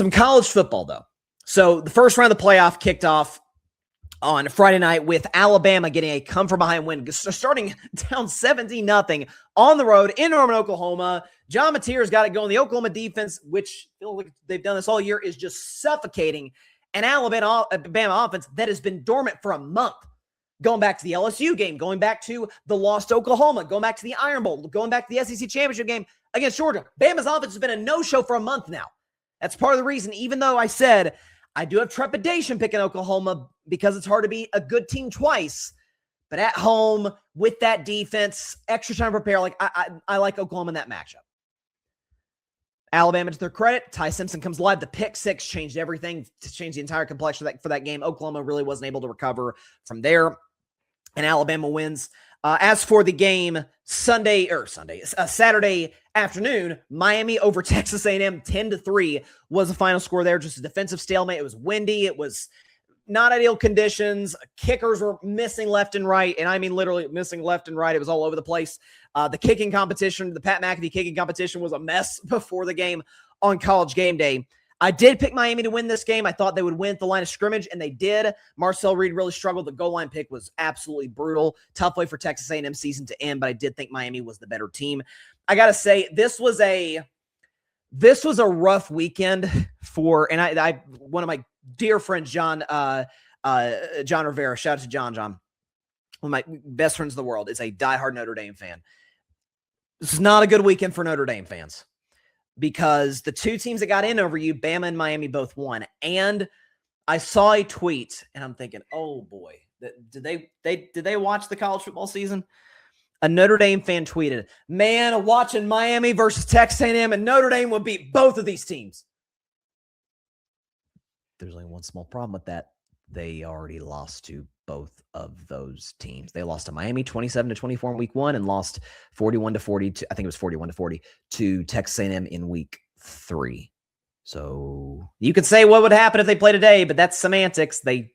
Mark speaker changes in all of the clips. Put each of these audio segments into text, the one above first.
Speaker 1: Some college football, though. So the first round of the playoff kicked off on Friday night with Alabama getting a come-from-behind win, starting down 17-0 on the road in Norman, Oklahoma. John Mateer's got it going. The Oklahoma defense, which feels like they've done this all year, is just suffocating an Alabama offense that has been dormant for a month. Going back to the LSU game, going back to the loss to Oklahoma, going back to the Iron Bowl, going back to the SEC Championship game against Georgia. Bama's offense has been a no-show for a month now. That's part of the reason, even though I said I do have trepidation picking Oklahoma because it's hard to beat a good team twice. But at home, with that defense, extra time to prepare, like I like Oklahoma in that matchup. Alabama, to their credit, Ty Simpson comes live. The pick six changed everything, to change the entire complexion for that game. Oklahoma really wasn't able to recover from there, and Alabama wins. As for the game Saturday afternoon, Miami over Texas A&M 10-3 was the final score there. Just a defensive stalemate. It was windy. It was not ideal conditions. Kickers were missing left and right, and I mean literally missing left and right. It was all over the place. The kicking competition, the Pat McAfee kicking competition, was a mess before the game on College Game Day. I did pick Miami to win this game. I thought they would win at the line of scrimmage, and they did. Marcel Reed really struggled. The goal line pick was absolutely brutal. Tough way for Texas A&M season to end, but I did think Miami was the better team. I got to say, this was a rough weekend for, and I one of my dear friends, John Rivera, shout out to John, one of my best friends in the world, is a diehard Notre Dame fan. This is not a good weekend for Notre Dame fans, because the two teams that got in over you, Bama and Miami, both won. And I saw a tweet, and I'm thinking, oh boy, did they watch the college football season? A Notre Dame fan tweeted, man, watching Miami versus Texas A&M, and Notre Dame would beat both of these teams. There's only one small problem with that. They already lost to both of those teams. They lost to Miami 27-24 in week 1 and lost 41-40 I think it was 41-40 to Texas A&M in week 3. So you could say what would happen if they play today, but that's semantics. They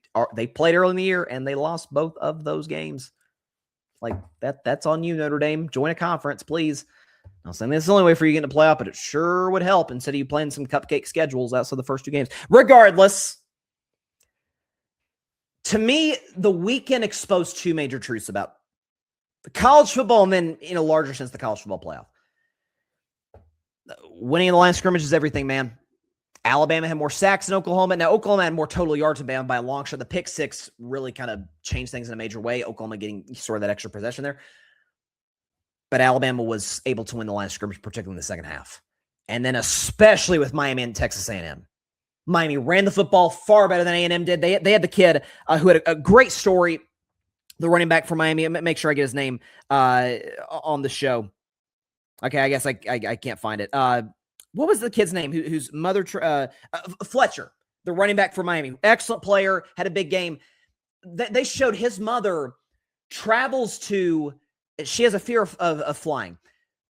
Speaker 1: played early in the year and they lost both of those games. Like that's on you, Notre Dame. Join a conference, please. I'm saying this is the only way for you to get into playoff, but it sure would help instead of you playing some cupcake schedules outside the first 2 games. Regardless, to me, the weekend exposed 2 major truths about college football, and then in a larger sense, the college football playoff. Winning in the line of scrimmage is everything, man. Alabama had more sacks than Oklahoma. Now, Oklahoma had more total yards than Bama by a long shot. The pick six really kind of changed things in a major way. Oklahoma getting sort of that extra possession there. But Alabama was able to win the line of scrimmage, particularly in the second half. And then especially with Miami and Texas A&M. Miami ran the football far better than A&M did. They had the kid who had a great story, the running back for Miami. Make sure I get his name on the show. Okay, I guess I can't find it. What was the kid's name whose mother, Fletcher, the running back for Miami. Excellent player, had a big game. They showed his mother travels to, she has a fear of flying.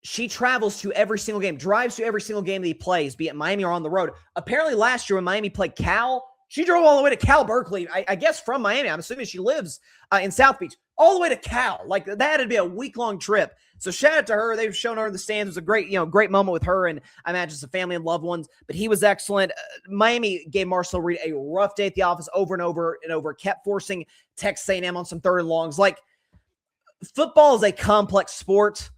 Speaker 1: She travels to every single game, drives to every single game that he plays, be it Miami or on the road. Apparently last year when Miami played Cal, she drove all the way to Cal Berkeley, I guess from Miami. I'm assuming she lives in South Beach, all the way to Cal. Like that had to be a week-long trip. So shout out to her. They've shown her in the stands. It was a great moment with her and I imagine some family and loved ones. But he was excellent. Miami gave Marcel Reed a rough day at the office over and over and over, kept forcing Texas A&M on some 3rd and longs. Like, football is a complex sport.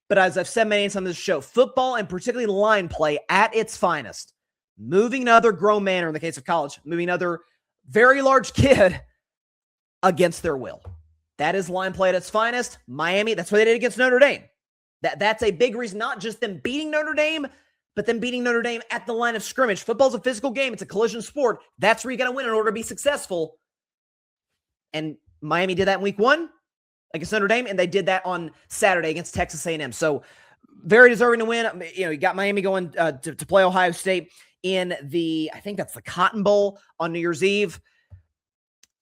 Speaker 1: But as I've said many times on this show, football and particularly line play at its finest, moving another grown man, or in the case of college, moving another very large kid against their will. That is line play at its finest. Miami, that's what they did against Notre Dame. That's a big reason, not just them beating Notre Dame, but them beating Notre Dame at the line of scrimmage. Football's a physical game. It's a collision sport. That's where you got to win in order to be successful. And Miami did that in week 1. Against Notre Dame, and they did that on Saturday against Texas A&M. So very deserving to win. You got Miami going to play Ohio State in I think that's the Cotton Bowl on New Year's Eve.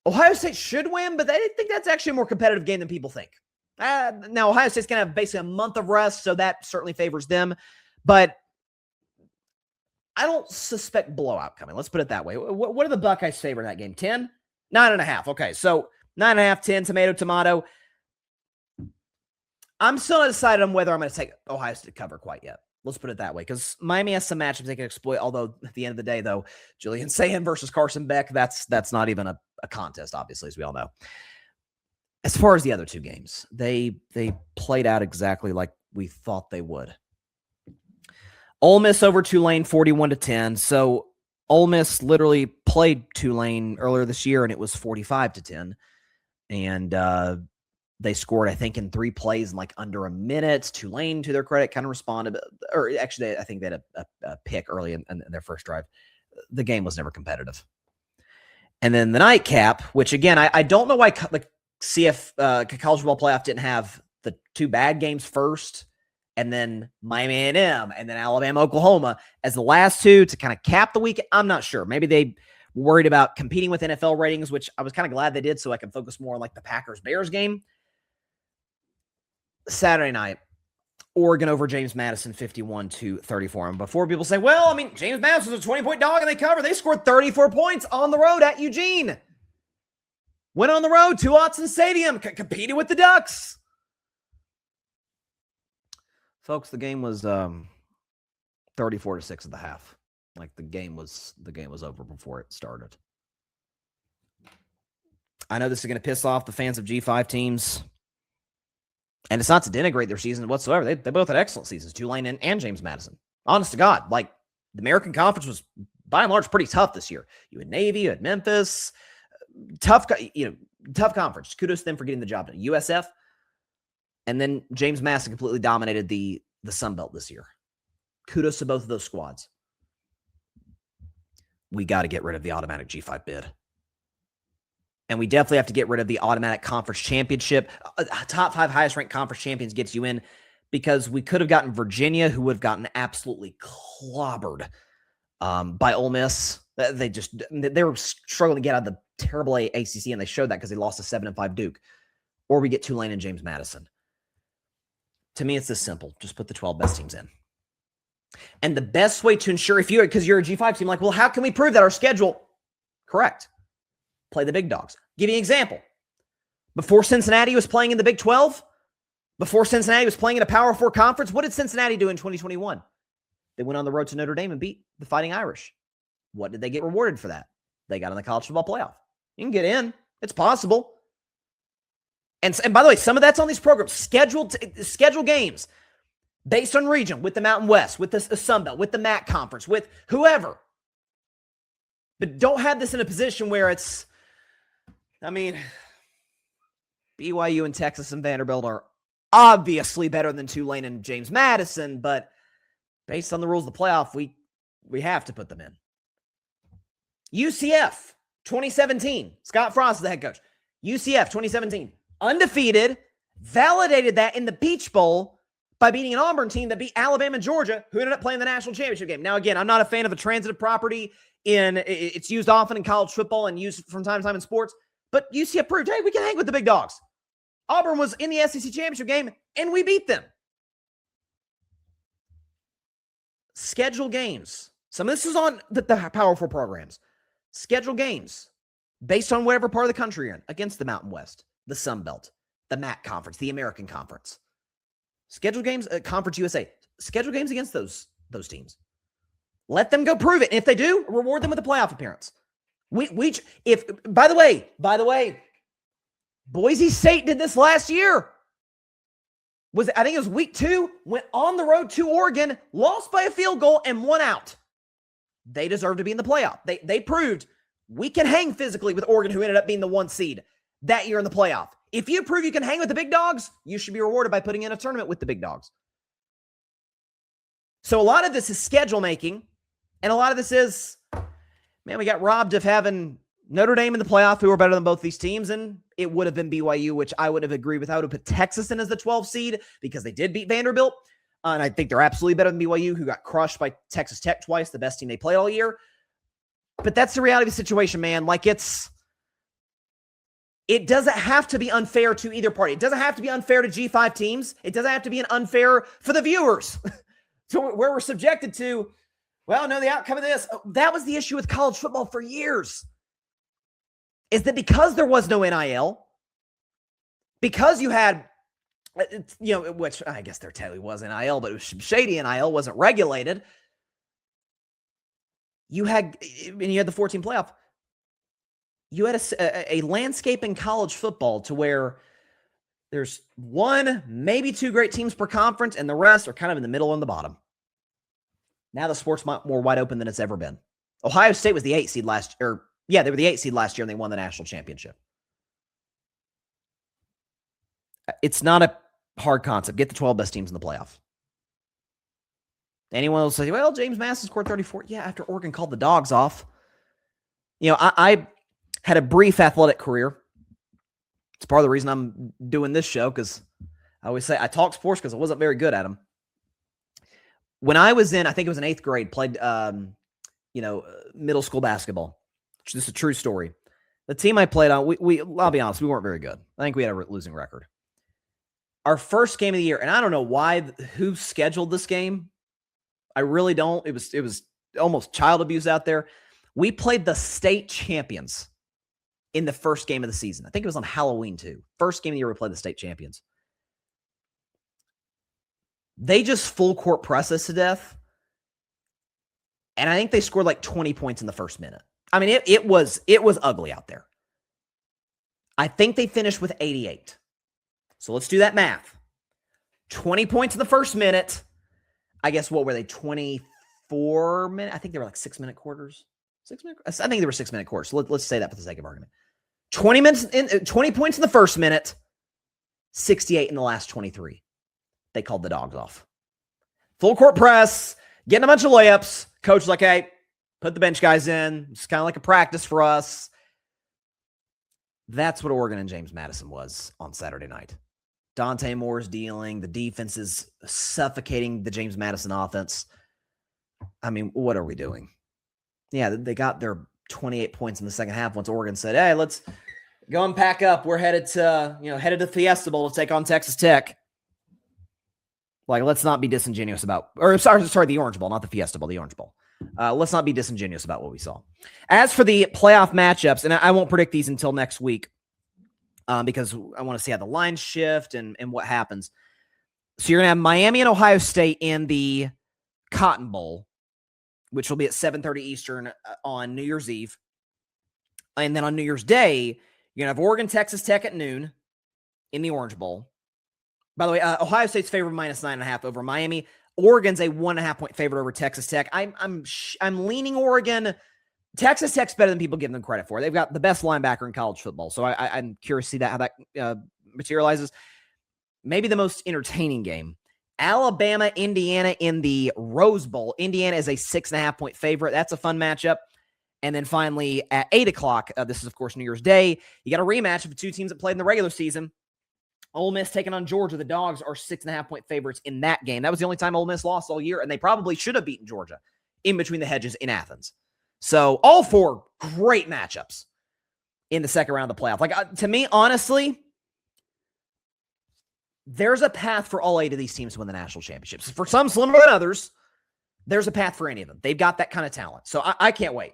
Speaker 1: Ohio State should win, but I think that's actually a more competitive game than people think. Now, Ohio State's going to have basically a month of rest, so that certainly favors them. But I don't suspect blowout coming. Let's put it that way. What are the Buckeyes favor in that game? 10? 9.5. Okay, so 9.5, 10, tomato. I'm still not decided on whether I'm going to take Ohio State to cover quite yet. Let's put it that way, because Miami has some matchups they can exploit. Although at the end of the day, though, Julian Sayin versus Carson Beck, that's not even a contest, obviously, as we all know. As far as the other two games, they played out exactly like we thought they would. Ole Miss over Tulane 41-10. So Ole Miss literally played Tulane earlier this year, and it was 45-10. And they scored, I think, in 3 plays in like under a minute. Tulane, to their credit, kind of responded. Or actually, I think they had a pick early in their first drive. The game was never competitive. And then the nightcap, which again, I don't know why the college football playoff didn't have the 2 bad games first, and then Miami A&M, and then Alabama, Oklahoma as the last 2 to kind of cap the week. I'm not sure. Maybe they were worried about competing with NFL ratings, which I was kind of glad they did, so I can focus more on like the Packers-Bears game. Saturday night, Oregon over James Madison 51-34. And before people say, well, I mean, James Madison was a 20-point dog and they covered. They scored 34 points on the road at Eugene. Went on the road to Autzen Stadium, competed with the Ducks. Folks, the game was 34-6 at the half. Like the game was over before it started. I know this is going to piss off the fans of G5 teams. And it's not to denigrate their season whatsoever. They both had excellent seasons, Tulane and James Madison. Honest to God, like the American Conference was by and large pretty tough this year. You had Navy, you had Memphis, tough conference. Kudos to them for getting the job done. USF, and then James Madison completely dominated the Sun Belt this year. Kudos to both of those squads. We got to get rid of the automatic G5 bid. And we definitely have to get rid of the automatic conference championship. Top 5 highest ranked conference champions gets you in, because we could have gotten Virginia, who would have gotten absolutely clobbered by Ole Miss. They were struggling to get out of the terrible ACC, and they showed that because they lost to 7-5 Duke. Or we get Tulane and James Madison. To me, it's this simple. Just put the 12 best teams in. And the best way to ensure, because you're a G5 team, like, well, how can we prove that our schedule? Correct. Play the big dogs. Give you an example. Before Cincinnati was playing in the Big 12, before Cincinnati was playing in a Power 4 conference, what did Cincinnati do in 2021? They went on the road to Notre Dame and beat the Fighting Irish. What did they get rewarded for that? They got in the college football playoff. You can get in. It's possible. And by the way, some of that's on these programs. Schedule games based on region, with the Mountain West, with the Sun Belt, with the MAC conference, with whoever. But don't have this in a position where it's, I mean, BYU and Texas and Vanderbilt are obviously better than Tulane and James Madison, but based on the rules of the playoff, we have to put them in. UCF 2017, Scott Frost is the head coach. UCF 2017, undefeated, validated that in the Peach Bowl by beating an Auburn team that beat Alabama and Georgia, who ended up playing the national championship game. Now, again, I'm not a fan of a transitive property. It's used often in college football and used from time to time in sports, but UCF proved, hey, we can hang with the big dogs. Auburn was in the SEC championship game, and we beat them. Schedule games. Some of this is on the Power 4 programs. Schedule games based on whatever part of the country you're in against the Mountain West, the Sun Belt, the MAC Conference, the American Conference. Schedule games, Conference USA. Schedule games against those teams. Let them go prove it. And if they do, reward them with a playoff appearance. By the way, Boise State did this last year. I think it was week 2, went on the road to Oregon, lost by a field goal, and won out. They deserve to be in the playoff. They proved we can hang physically with Oregon, who ended up being the 1 seed that year in the playoff. If you prove you can hang with the big dogs, you should be rewarded by putting in a tournament with the big dogs. So a lot of this is schedule making, and a lot of this is, man, we got robbed of having Notre Dame in the playoff, who are better than both these teams, and it would have been BYU, which I would have agreed with. I would have put Texas in as the 12 seed because they did beat Vanderbilt, and I think they're absolutely better than BYU, who got crushed by Texas Tech twice, the best team they played all year. But that's the reality of the situation, man. Like, it doesn't have to be unfair to either party. It doesn't have to be unfair to G5 teams. It doesn't have to be unfair for the viewers. So where we're subjected to, well, no, the outcome of this. That was the issue with college football for years. Is that because there was no NIL, because you had It's, which I guess there technically was NIL, but it was shady NIL, wasn't regulated. You had the 14 playoff. You had a landscape in college football to where there's one, maybe two great teams per conference, and the rest are kind of in the middle and the bottom. Now the sport's more wide open than it's ever been. Ohio State was the 8 seed last year. Yeah, they were the 8 seed last year, and they won the national championship. It's not a hard concept. Get the 12 best teams in the playoff. Anyone will say, well, James Madison scored 34. Yeah, after Oregon called the dogs off. I had a brief athletic career. It's part of the reason I'm doing this show, because I always say I talk sports because I wasn't very good at them. When I was I think it was in 8th grade, played, middle school basketball. This is a true story. The team I played on, I'll be honest, we weren't very good. I think we had a losing record. Our first game of the year, and I don't know who scheduled this game. I really don't. It was almost child abuse out there. We played the state champions in the first game of the season. I think it was on Halloween too. First game of the year we played the state champions. They just full court press us to death. And I think they scored like 20 points in the first minute. I mean, it was ugly out there. I think they finished with 88. So let's do that math. 20 points in the first minute. I guess what were they? 24 minutes? I think they were like 6-minute quarters. 6 minute. I think they were 6-minute quarters. So let's say that for the sake of argument. 20 points in the first minute, 68 in the last 23. They called the dogs off. Full court press, getting a bunch of layups. Coach was like, hey, put the bench guys in. It's kind of like a practice for us. That's what Oregon and James Madison was on Saturday night. Dante Moore's dealing. The defense is suffocating the James Madison offense. I mean, what are we doing? Yeah, they got their 28 points in the second half once Oregon said, hey, let's go and pack up. We're headed to Fiesta Bowl to take on Texas Tech. Like, let's not be disingenuous about, or sorry, the Orange Bowl, not the Fiesta Bowl, the Orange Bowl. Let's not be disingenuous about what we saw. As for the playoff matchups, and I won't predict these until next week because I want to see how the lines shift and what happens. So you're going to have Miami and Ohio State in the Cotton Bowl, which will be at 7:30 Eastern on New Year's Eve. And then on New Year's Day, you're going to have Oregon, Texas Tech at noon in the Orange Bowl. By the way, Ohio State's favored -9.5 over Miami. Oregon's a 1.5-point favorite over Texas Tech. I'm leaning Oregon. Texas Tech's better than people give them credit for. They've got the best linebacker in college football, so I'm curious to see how that materializes. Maybe the most entertaining game. Alabama, Indiana in the Rose Bowl. Indiana is a 6.5-point favorite. That's a fun matchup. And then finally at 8 o'clock, this is, of course, New Year's Day, you got a rematch of the two teams that played in the regular season. Ole Miss taking on Georgia. The Dogs are 6.5-point favorites in that game. That was the only time Ole Miss lost all year, and they probably should have beaten Georgia in between the hedges in Athens. So all four great matchups in the second round of the playoff. Like, to me, honestly, there's a path for all 8 of these teams to win the national championships. For some slimmer than others, there's a path for any of them. They've got that kind of talent. So I can't wait.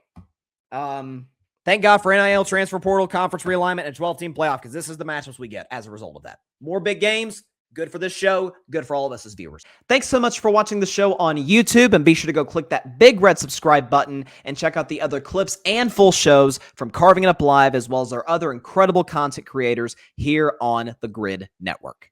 Speaker 1: Thank God for NIL, transfer portal, conference realignment, and 12-team playoff, because this is the matchups we get as a result of that. More big games, good for this show, good for all of us as viewers. Thanks so much for watching the show on YouTube, and be sure to go click that big red subscribe button and check out the other clips and full shows from Carving It Up Live, as well as our other incredible content creators here on the Grid Network.